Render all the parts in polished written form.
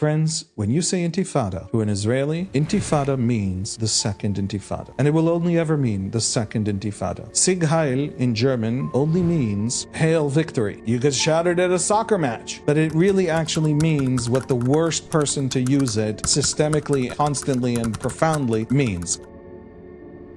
Friends, when you say Intifada to an Israeli, Intifada means the Second Intifada. And it will only ever mean the Second Intifada. Sieg Heil in German only means hail victory. You could shout it at a soccer match. But it really actually means what the worst person to use it systemically, constantly, and profoundly means.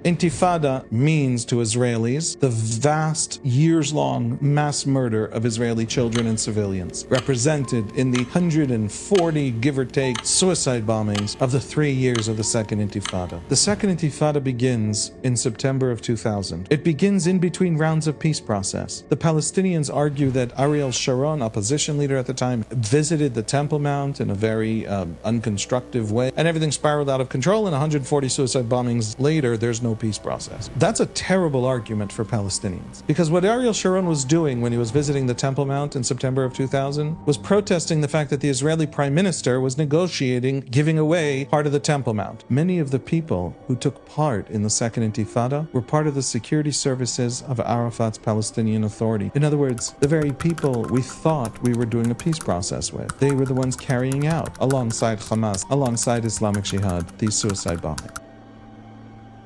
Intifada means to Israelis the vast, years-long mass murder of Israeli children and civilians, represented in the 140, give or take, suicide bombings of the 3 years of the Second Intifada. The Second Intifada begins in September of 2000. It begins in between rounds of peace process. The Palestinians argue that Ariel Sharon, opposition leader at the time, visited the Temple Mount in a very unconstructive way, and everything spiraled out of control, and 140 suicide bombings later, there's no peace process. That's a terrible argument for Palestinians, because what Ariel Sharon was doing when he was visiting the Temple Mount in September of 2000 was protesting the fact that the Israeli prime minister was negotiating giving away part of the Temple Mount. Many of the people who took part in the Second Intifada were part of the security services of Arafat's Palestinian Authority. In other words, the very people we thought we were doing a peace process with. They were the ones carrying out, alongside Hamas, alongside Islamic Jihad, these suicide bombings.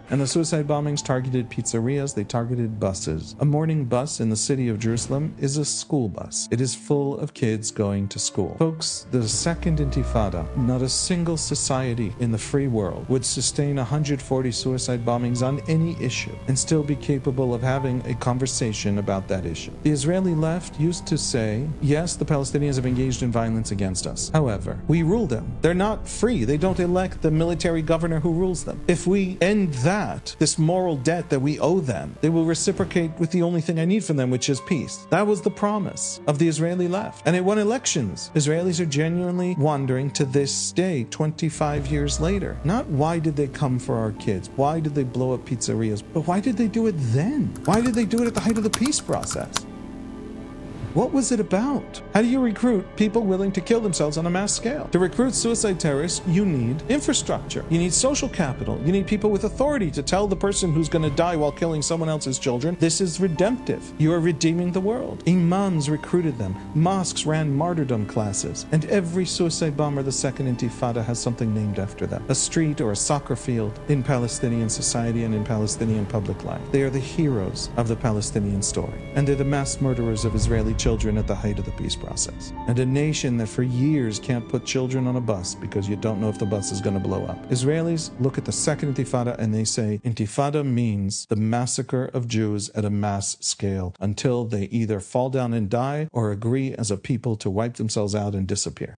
And the suicide bombings targeted pizzerias, they targeted buses. A morning bus in the city of Jerusalem is a school bus. It is full of kids going to school. Folks, the Second Intifada, not a single society in the free world would sustain 140 suicide bombings on any issue and still be capable of having a conversation about that issue. The Israeli left used to say, yes, the Palestinians have engaged in violence against us. However, we rule them. They're not free. They don't elect the military governor who rules them. If we end this moral debt that we owe them, they will reciprocate with the only thing I need from them, which is peace. That was the promise of the Israeli left. And it won elections. Israelis are genuinely wondering to this day, 25 years later, not why did they come for our kids? Why did they blow up pizzerias? But why did they do it then? Why did they do it at the height of the peace process? What was it about? How do you recruit people willing to kill themselves on a mass scale? To recruit suicide terrorists, you need infrastructure. You need social capital. You need people with authority to tell the person who's going to die while killing someone else's children, this is redemptive. You are redeeming the world. Imams recruited them. Mosques ran martyrdom classes. And every suicide bomber of the Second Intifada has something named after them. A street or a soccer field in Palestinian society and in Palestinian public life. They are the heroes of the Palestinian story. And they're the mass murderers of Israeli children at the height of the peace process. And a nation that for years can't put children on a bus because you don't know if the bus is going to blow up. Israelis look at the Second Intifada and they say, Intifada means the massacre of Jews at a mass scale until they either fall down and die or agree as a people to wipe themselves out and disappear.